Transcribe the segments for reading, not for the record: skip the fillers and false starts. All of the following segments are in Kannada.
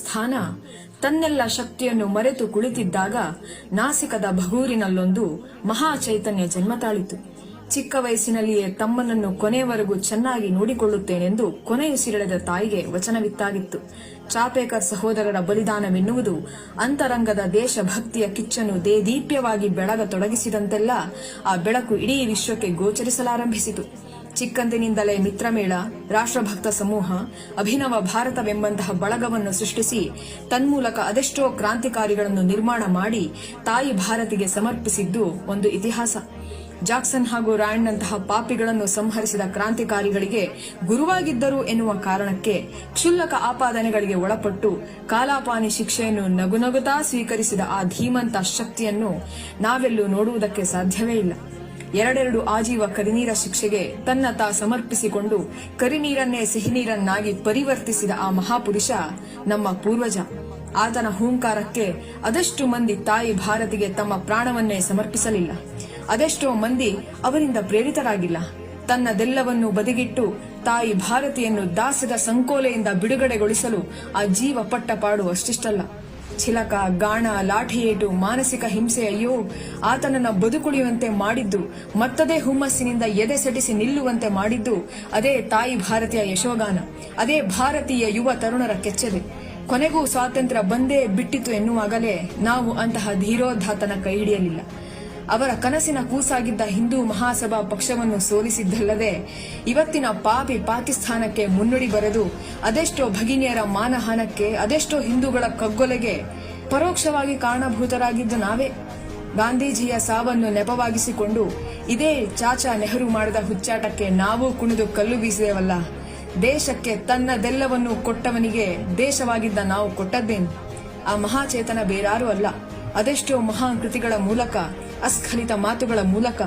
ಸ್ಥಾನ ತನ್ನೆಲ್ಲ ಶಕ್ತಿಯನ್ನು ಮರೆತು ಕುಳಿತಿದ್ದಾಗ ನಾಸಿಕದ ಭಗೂರಿನಲ್ಲೊಂದು ಮಹಾ ಚೈತನ್ಯ ಜನ್ಮ ತಾಳಿತು. ಚಿಕ್ಕ ವಯಸ್ಸಿನಲ್ಲಿಯೇ ತಮ್ಮನನ್ನು ಕೊನೆಯವರೆಗೂ ಚೆನ್ನಾಗಿ ನೋಡಿಕೊಳ್ಳುತ್ತೇನೆಂದು ಕೊನೆಯುಸಿರೆಳೆದ ತಾಯಿಗೆ ವಚನವಿತ್ತಾಗಿತ್ತು. ಚಾಪೇಕರ್ ಸಹೋದರರ ಬಲಿದಾನವೆನ್ನುವುದು ಅಂತರಂಗದ ದೇಶಭಕ್ತಿಯ ಕಿಚ್ಚನ್ನು ದೇದೀಪ್ಯವಾಗಿ ಬೆಳಗತೊಡಗಿಸಿದಂತೆಲ್ಲ ಆ ಬೆಳಕು ಇಡೀ ವಿಶ್ವಕ್ಕೆ ಗೋಚರಿಸಲಾರಂಭಿಸಿತು. ಚಿಕ್ಕಂದಿನಿಂದಲೇ ಮಿತ್ರಮೇಳ, ರಾಷ್ಟ್ರಭಕ್ತ ಸಮೂಹ, ಅಭಿನವ ಭಾರತವೆಂಬಂತಹ ಬಳಗವನ್ನು ಸೃಷ್ಟಿಸಿ ತನ್ಮೂಲಕ ಅದೆಷ್ಟೋ ಕ್ರಾಂತಿಕಾರಿಗಳನ್ನು ನಿರ್ಮಾಣ ಮಾಡಿ ತಾಯಿ ಭಾರತಿಗೆ ಸಮರ್ಪಿಸಿದ್ದು ಒಂದು ಇತಿಹಾಸ. ಜಾಕ್ಸನ್ ಹಾಗೂ ರಾಯಣ್ಣಂತಹ ಪಾಪಿಗಳನ್ನು ಸಂಹರಿಸಿದ ಕ್ರಾಂತಿಕಾರಿಗಳಿಗೆ ಗುರುವಾಗಿದ್ದರು ಎನ್ನುವ ಕಾರಣಕ್ಕೆ ಕ್ಷುಲ್ಲಕ ಆಪಾದನೆಗಳಿಗೆ ಒಳಪಟ್ಟು ಕಾಲಾಪಾನಿ ಶಿಕ್ಷೆಯನ್ನು ನಗುನಗುತ್ತಾ ಸ್ವೀಕರಿಸಿದ ಆ ಧೀಮಂತ ಶಕ್ತಿಯನ್ನು ನಾವೆಲ್ಲೂ ನೋಡುವುದಕ್ಕೆ ಸಾಧ್ಯವೇ ಇಲ್ಲ. ಎರಡೆರಡು ಆಜೀವ ಕರಿನೀರ ಶಿಕ್ಷೆಗೆ ತನ್ನ ತಾ ಸಮರ್ಪಿಸಿಕೊಂಡು ಕರಿನೀರನ್ನೇ ಸಿಹಿನೀರನ್ನಾಗಿ ಪರಿವರ್ತಿಸಿದ ಆ ಮಹಾಪುರುಷ ನಮ್ಮ ಪೂರ್ವಜ. ಆತನ ಹೂಂಕಾರಕ್ಕೆ ಅದೆಷ್ಟು ಮಂದಿ ತಾಯಿ ಭಾರತಿಗೆ ತಮ್ಮ ಪ್ರಾಣವನ್ನೇ ಸಮರ್ಪಿಸಲಿಲ್ಲ. ಅದೆಷ್ಟೋ ಮಂದಿ ಅವರಿಂದ ಪ್ರೇರಿತರಾಗಿಲ್ಲ. ತನ್ನದೆಲ್ಲವನ್ನೂ ಬದಿಗಿಟ್ಟು ತಾಯಿ ಭಾರತಿಯನ್ನು ದಾಸ್ಯದ ಸಂಕೋಲೆಯಿಂದ ಬಿಡುಗಡೆಗೊಳಿಸಲು ಆ ಜೀವ ಪಟ್ಟ ಪಾಡು ಅಷ್ಟಿಷ್ಟಲ್ಲ. ಚಿಲಕ, ಗಾಣ, ಲಾಠಿಯೇಟು, ಮಾನಸಿಕ ಹಿಂಸೆ ಅಯ್ಯೋ ಆತನನ್ನ ಬದುಕುಳಿಯುವಂತೆ ಮಾಡಿದ್ದು, ಮತ್ತದೇ ಹುಮ್ಮಸ್ಸಿನಿಂದ ಎದೆ ಸೆಟಿಸಿ ನಿಲ್ಲುವಂತೆ ಮಾಡಿದ್ದು ಅದೇ ತಾಯಿ ಭಾರತೀಯ ಯಶೋಗಾನ, ಅದೇ ಭಾರತೀಯ ಯುವ ತರುಣರ ಕೆಚ್ಚದೆ. ಕೊನೆಗೂ ಸ್ವಾತಂತ್ರ್ಯ ಬಂದೇ ಬಿಟ್ಟಿತು ಎನ್ನುವಾಗಲೇ ನಾವು ಅಂತಹ ಧೀರೋದ್ಧಾತನ ಕೈ ಹಿಡಿಯಲಿಲ್ಲ. ಅವರ ಕನಸಿನ ಕೂಸಾಗಿದ್ದ ಹಿಂದೂ ಮಹಾಸಭಾ ಪಕ್ಷವನ್ನು ಸೋಲಿಸಿದ್ದಲ್ಲದೆ ಇವತ್ತಿನ ಪಾಪಿ ಪಾಕಿಸ್ತಾನಕ್ಕೆ ಮುನ್ನುಡಿ ಬರೆದು ಅದೆಷ್ಟೋ ಭಗಿನಿಯರ ಮಾನಹಾನಕ್ಕೆ, ಅದೆಷ್ಟೋ ಹಿಂದೂಗಳ ಕಗ್ಗೊಲೆಗೆ ಪರೋಕ್ಷವಾಗಿ ಕಾರಣಭೂತರಾಗಿದ್ದು ನಾವೇ. ಗಾಂಧೀಜಿಯ ಸಾವನ್ನು ನೆಪವಾಗಿಸಿಕೊಂಡು ಇದೇ ಚಾಚಾ ನೆಹರು ಮಾಡಿದ ಹುಚ್ಚಾಟಕ್ಕೆ ನಾವು ಕುಣಿದು ಕಲ್ಲು ಬೀಸಿದೆವಲ್ಲ. ದೇಶಕ್ಕೆ ತನ್ನದೆಲ್ಲವನ್ನೂ ಕೊಟ್ಟವನಿಗೆ ದೇಶವಾಗಿದ್ದ ನಾವು ಕೊಟ್ಟದ್ದೇನು? ಆ ಮಹಾಚೇತನ ಬೇರಾರೂ ಅಲ್ಲ, ಅದೆಷ್ಟೋ ಮಹಾನ್ ಕೃತಿಗಳ ಮೂಲಕ, ಅಸ್ಖಲಿತ ಮಾತುಗಳ ಮೂಲಕ,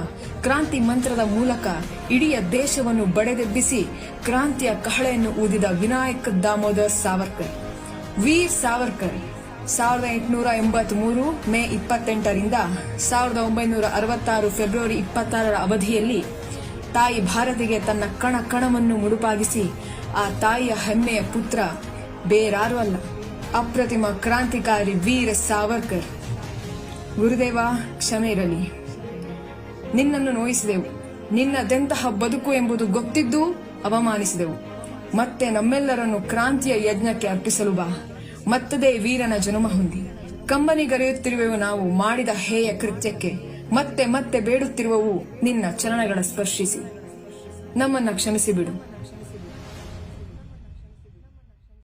ಕ್ರಾಂತಿ ಮಂತ್ರದ ಮೂಲಕ ಇಡೀ ದೇಶವನ್ನು ಬಡೆದೆಬ್ಬಿಸಿ ಕ್ರಾಂತಿಯ ಕಹಳೆಯನ್ನು ಊದಿದ ವಿನಾಯಕ್ ದಾಮೋದರ್ ಸಾವರ್ಕರ್. ವೀರ್ ಸಾವರ್ಕರ್ 1883 ಮೇ 28ರಿಂದ 1966 ಫೆಬ್ರವರಿ 26ರ ಅವಧಿಯಲ್ಲಿ ತಾಯಿ ಭಾರತಿಗೆ ತನ್ನ ಕಣ ಕಣವನ್ನು ಮುಡುಪಾಗಿಸಿ ಆ ತಾಯಿಯ ಹೆಮ್ಮೆಯ ಪುತ್ರ ಬೇರಾರೂ ಅಲ್ಲ, ಅಪ್ರತಿಮ ಕ್ರಾಂತಿಕಾರಿ ವೀರ ಸಾವರ್ಕರ್. ಗುರುದೇವ, ಕ್ಷಮೆ ಇರಲಿ. ನಿನ್ನನ್ನು ನೋಯಿಸಿದೆವು, ನಿನ್ನದೆಂತಹ ಬದುಕು ಎಂಬುದು ಗೊತ್ತಿದ್ದೂ ಅವಮಾನಿಸಿದೆವು. ಮತ್ತೆ ನಮ್ಮೆಲ್ಲರನ್ನು ಕ್ರಾಂತಿಯ ಯಜ್ಞಕ್ಕೆ ಅರ್ಪಿಸಲು ಬಾ. ಮತ್ತದೇ ವೀರನ ಜನುಮ ಹೊಂದಿ ಕಂಬನಿಗರೆಯುತ್ತಿರುವೆವು ನಾವು ಮಾಡಿದ ಹೇಯ ಕೃತ್ಯಕ್ಕೆ. ಮತ್ತೆ ಮತ್ತೆ ಬೇಡುತ್ತಿರುವವು ನಿನ್ನ ಚರಣಗಳ ಸ್ಪರ್ಶಿಸಿ. ನಮ್ಮನ್ನ ಕ್ಷಮಿಸಿಬಿಡು.